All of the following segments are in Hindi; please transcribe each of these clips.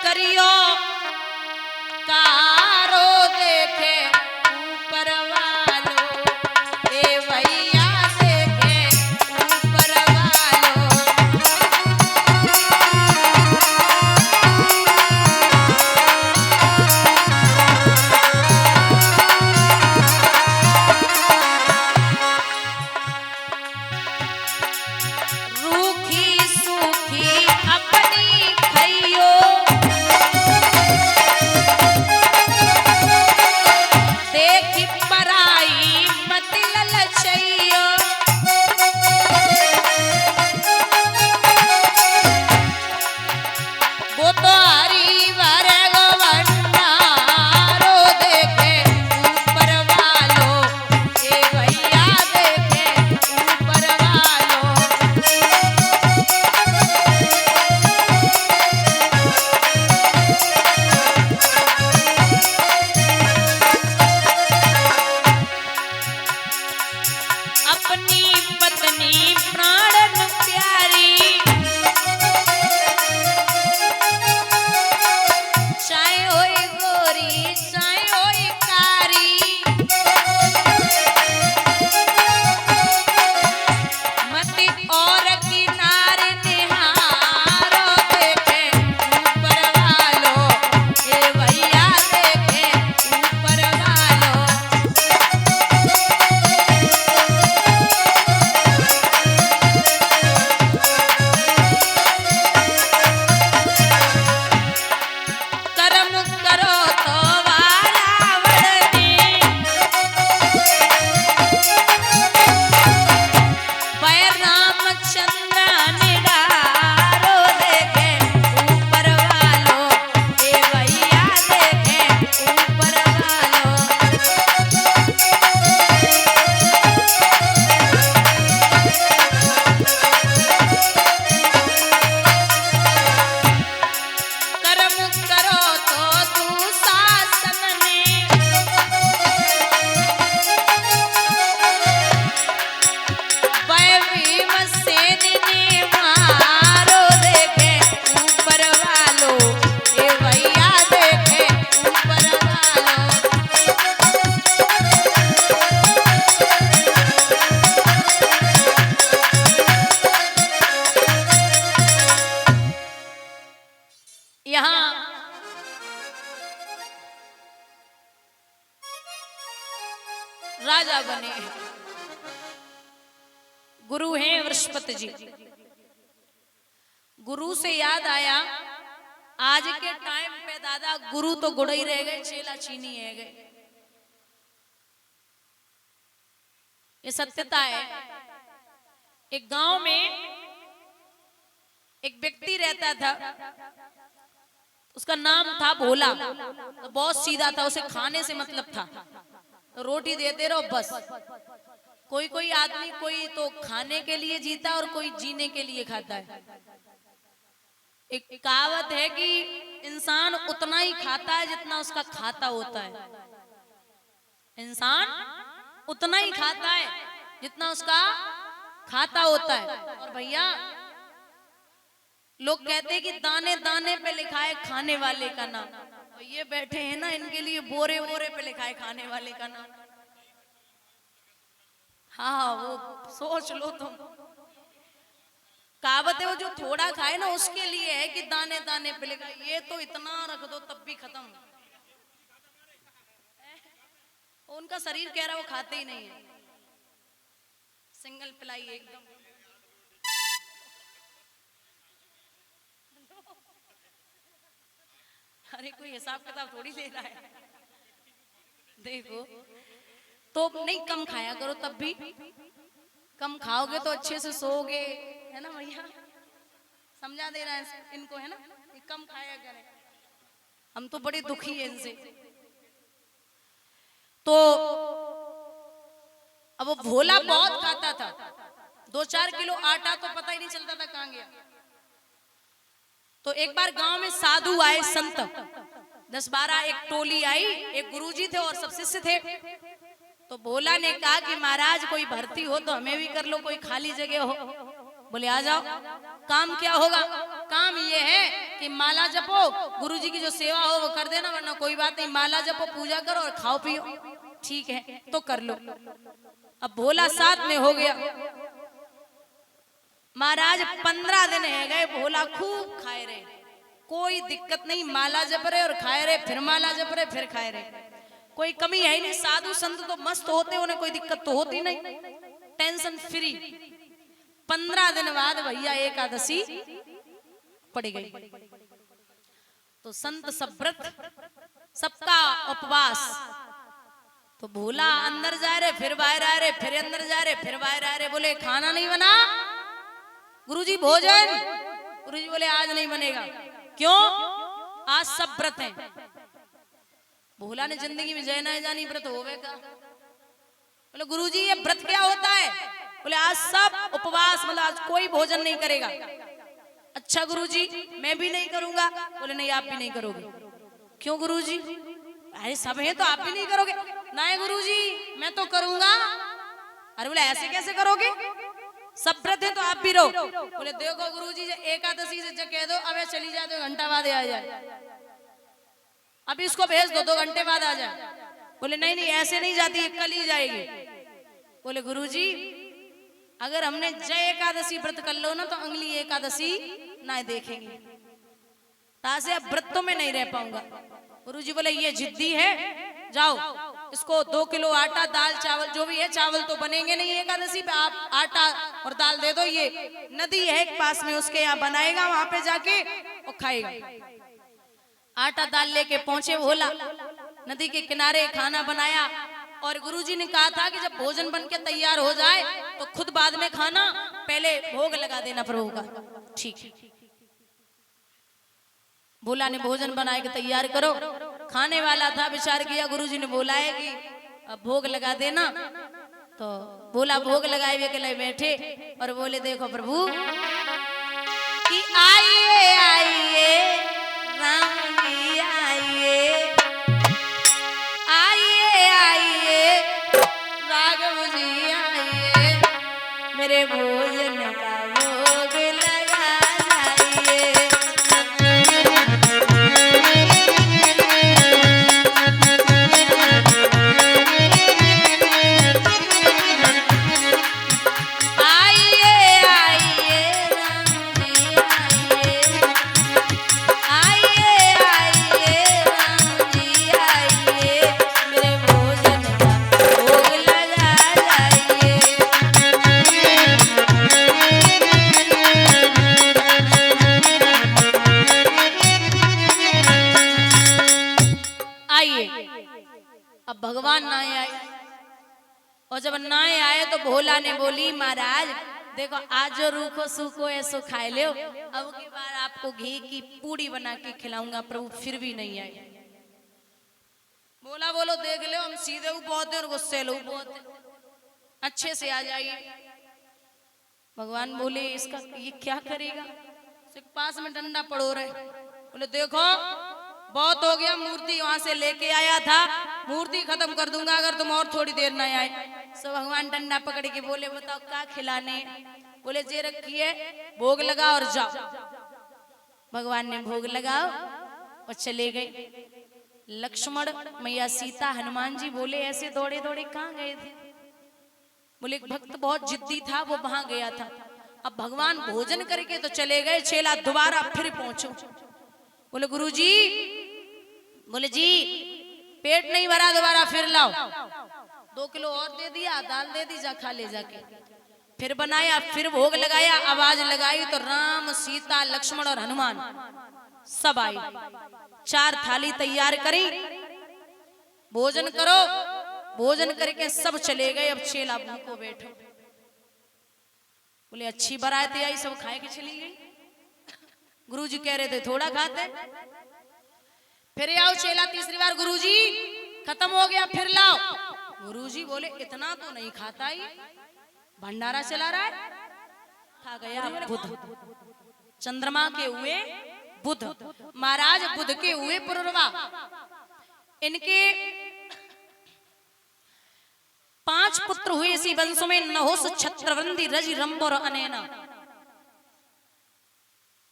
करियो कारो देखे ऊपर वालो, ए भैया देखे ऊपर वालो। रूखी सूखी अपनी खइयो, देखी पराई मत ललचइयो। वो तो हरी भरेगो भंडारो देखे ऊपर वालो, ए भैया देखे ऊपर वालो। अपनी पत्नी प्राणन प्यारी, चाहे होई गोरी चाहे होई कारी। मति और किनारे निहारो देखे ऊपर वालो, ए भैया देखे ऊपर वालो। कर्म करो तो वारावरनी, वै रामचंद्र निडारो देखे ऊपर वालो, ए भैया देखे ऊपर वालो। कर्म करो तो दुशासन में, वै भीमसेन ने मारो देखे ऊपर वालो, ए भैया देखे ऊपर वालो। यहाँ राजा बने हैं, गुरु हैं बृहस्पति जी। गुरु से याद आया, आज के टाइम पे दादा गुरु तो गुड़ ही रह गए, चेला चीनी है गए। ये सत्यता है। एक गांव में एक व्यक्ति रहता था, उसका नाम था भोला। तो बहुत सीधा था, उसे खाने से मतलब था, तो रोटी देते रहो बस। कोई कोई आदमी कोई तो खाने के लिए जीता और कोई जीने के लिए खाता है। एक कहावत है कि इंसान उतना ही खाता है जितना उसका खाता होता है। इंसान उतना ही खाता है जितना उसका खाता होता है। और भैया लोग कहते हैं कि दाने दाने पे लिखा है खाने वाले का नाम, और ये बैठे हैं ना, इनके लिए बोरे बोरे पे लिखा है खाने वाले का नाम। हाँ, वो सोच लो तुम। कहावत है वो जो थोड़ा खाए ना उसके लिए है कि दाने दाने पे लिखा है। ये तो इतना रख दो तब भी खत्म। उनका शरीर कह रहा है वो खाते ही नहीं है, सिंगल प्लाई एकदम। अरे कोई हिसाब किताब थोड़ी ले रहा है। देखो तो नहीं, कम खाया करो, तब भी कम खाओगे तो अच्छे से सोओगे, है ना भैया? समझा दे रहा है इनको, है ना? कम खाया करें, हम तो बड़े दुखी हैं इनसे। तो अब वो भोला बहुत खाता था, 2-4 किलो आटा तो पता ही नहीं चलता था कहां गया। तो एक बार गांव में साधु आए, संत 10-12 एक टोली आई, एक गुरुजी थे और सब शिष्य थे। तो भोला ने कहा कि महाराज कोई भर्ती हो तो हमें भी कर लो, कोई खाली जगह हो। बोले आ जाओ। काम क्या होगा? काम ये है कि माला जपो, गुरुजी की जो सेवा हो वो कर देना, वरना कोई बात नहीं, माला जपो, पूजा करो और खाओ पियो, ठीक है तो कर लो। अब भोला साथ में हो गया। महाराज 15 दिन है गए, भोला खूब खाए रहे, कोई दिक्कत नहीं, माला जप रहे और खाए रहे, फिर माला जप रहे, फिर खाए रहे, कोई कमी है ही नहीं। साधु संत तो मस्त होते, उन्हें कोई दिक्कत तो होती नहीं, टेंशन फ्री। 15 दिन बाद भैया एकादशी पड़ गई, तो संत सब व्रत, सबका उपवास। तो भोला अंदर जा रहे, फिर बाहर आ रहे, फिर अंदर जा रहे, फिर बाहर आ रहे। बोले खाना नहीं बना गुरुजी, भोजन। गुरुजी बोले आज नहीं बनेगा। क्यों? आज सब व्रत हैं। भोला ने जिंदगी में जय ना जानी व्रत होवेगा। बोले गुरुजी ये व्रत क्या होता है? बोले आज सब उपवास, मतलब आज कोई भोजन नहीं करेगा। अच्छा गुरुजी मैं भी नहीं करूंगा। बोले नहीं आप भी नहीं करोगे। क्यों गुरुजी? अरे सब है तो आप भी नहीं करोगे। नहीं गुरुजी मैं तो करूंगा। अरे बोले ऐसे कैसे करोगे? सब व्रत है तो आप भी रहो। बोले देखो गुरुजी एकादशी से कह दो अब चली जाए 2 घंटा बाद आ जाए, अभी इसको भेज दो 2 घंटे बाद आ जाए। बोले नहीं नहीं ऐसे नहीं जाती, कल ही जाएगी। बोले गुरुजी अगर हमने जय एकादशी व्रत कर लो ना तो अगली एकादशी ना देखेंगे, तासे अब व्रतों में नहीं रह पाऊंगा। गुरुजी बोले ये जिद्दी है, जाओ इसको 2 किलो आटा, दाल, चावल जो भी है, चावल तो बनेंगे नहीं एकादशी पे, आप आटा और दाल दे दो। ये नदी है एक पास में, उसके यहाँ बनाएगा, वहां पे जाके और खाएगा। आटा दाल लेके पहुंचे भोला, नदी के किनारे खाना बनाया। और गुरुजी ने कहा था कि जब भोजन बन के तैयार हो जाए तो खुद बाद में खाना, पहले भोग लगा देना प्रभु का। ठीक है। भोला ने भोजन बना के तैयार करो, खाने वाला था, विचार किया गुरुजी ने बोला है कि अब भोग लगा देना। तो भोला भोग लगाए हुए के लिए बैठे और बोले देखो प्रभु कि आइए आइए राम जी आइए, आइए आइए राघव जी आइए, मेरे भोजन का भोग लगा जाइए। अब भगवान ना आए, और जब ना आए तो भोला ने बोली महाराज देखो आज जो रूखो सूखो ऐसो खाए लो, अब की बार आपको घी की पूड़ी बना के खिलाऊंगा। प्रभु फिर भी नहीं आए। बोला बोलो देख लो हम सीधे बहुत और गुस्से लो बहुत अच्छे से आ जाइए। भगवान बोले इसका ये क्या करेगा? पास में डंडा पड़ो रहे। बोले देखो बहुत हो गया, मूर्ति वहां से लेके आया था, मूर्ति खत्म कर दूंगा अगर तुम और थोड़ी देर ना आए। सब भगवान डंडा पकड़ के बोले बताओ क्या खिलाने? बोले जे रखी है भोग लगाओ और जाओ। भगवान ने भोग लगाओ और चले गए। लक्ष्मण, मैया सीता, हनुमान जी बोले ऐसे दौड़े दौड़े कहाँ गए थे? बोले एक भक्त बहुत जिद्दी था वो वहां गया था। अब भगवान भोजन करके तो चले गए, चेला दोबारा फिर पहुंचो। बोले गुरुजी, बोले जी पेट नहीं भरा दोबारा फिर लाओ। 2 किलो और दे दिया, दाल दे दी, जा खा ले जाके। फिर बनाया, फिर भोग लगाया, आवाज लगाई तो राम, सीता, लक्ष्मण और हनुमान सब आए। 4 थाली तैयार करी, भोजन करो। भोजन करके सब चले गए। अब चेला भूखो बैठो। बोले अच्छी बारात आई, सब खाए के चली गई। गुरुजी कह रहे थे थोड़ा खाते। फिर आओ चेला तीसरी बार, गुरुजी खत्म हो गया फिर लाओ। गुरुजी बोले इतना तो नहीं खाता ही, भंडारा चला रहा है। खा गया बुध, चंद्रमा के हुए बुध, महाराज बुध के हुए पुरुरवा। इनके 5 पुत्र हुए इसी वंशों में, नहुस, छत्रवंदी, रजि, रंभ और अनैना।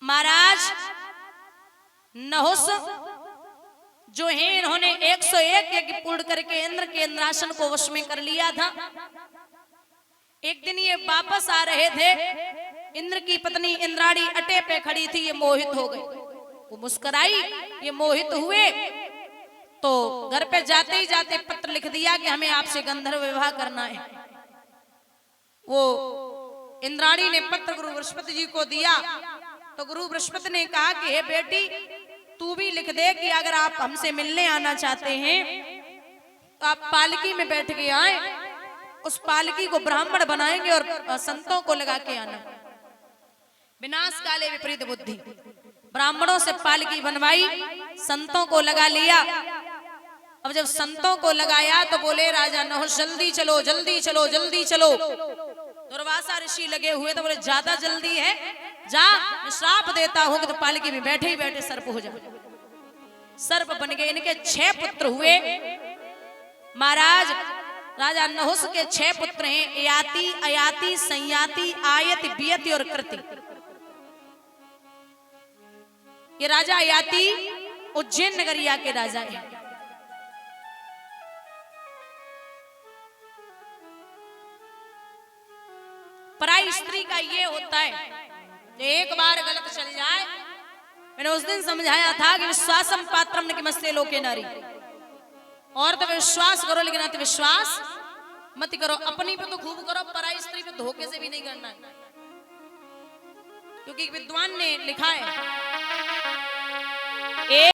महाराज नहुस जो है इन्होंने 101 यज्ञ पूर्ण करके इंद्र के इंद्रासन को वश में कर लिया था। एक दिन ये वापस आ रहे थे, इंद्र की पत्नी इंद्राणी अटे पे खड़ी थी, ये मोहित हो गई, वो मुस्कुराई, ये मोहित हुए तो घर पे जाते ही जाते पत्र लिख दिया कि हमें आपसे गंधर्व विवाह करना है। वो इंद्राणी ने पत्र गुरु बृहस्पति जी को दिया तो गुरु बृहस्पति ने कहा कि हे बेटी तू भी लिख दे कि अगर आप हमसे मिलने आना चाहते हैं तो आप पालकी में बैठ के आए, उस पालकी को ब्राह्मण बनाएंगे और संतों को लगा के आना। विनाश काले विपरीत बुद्धि, ब्राह्मणों से पालकी बनवाई, संतों को लगा लिया। अब जब संतों को लगाया तो बोले राजा नहुस जल्दी चलो जल्दी चलो जल्दी चलो। दुर्वासा ऋषि लगे हुए तो बोले ज्यादा जल्दी है, जा मैं श्राप देता हूं कि तो पालकी में बैठे ही बैठे सर्प हो जाए। सर्प बन गए, इनके 6 पुत्र हुए। महाराज राजा नहुस के 6 पुत्र हैं, याति अयाति संयाति आयति बियति और कृति। ये राजा याति उज्जैन नगरिया के राजा हैं। पराई स्त्री का ये होता है जो एक बार गलत चल जाए। मैंने उस दिन समझाया था कि विश्वासम पात्रम न किमस्ते लोके नारी, और तो विश्वास करो लेकिन अति विश्वास मत करो। अपनी पे तो खूब करो, पराई स्त्री पे धोखे से भी नहीं करना है। क्योंकि विद्वान ने लिखा है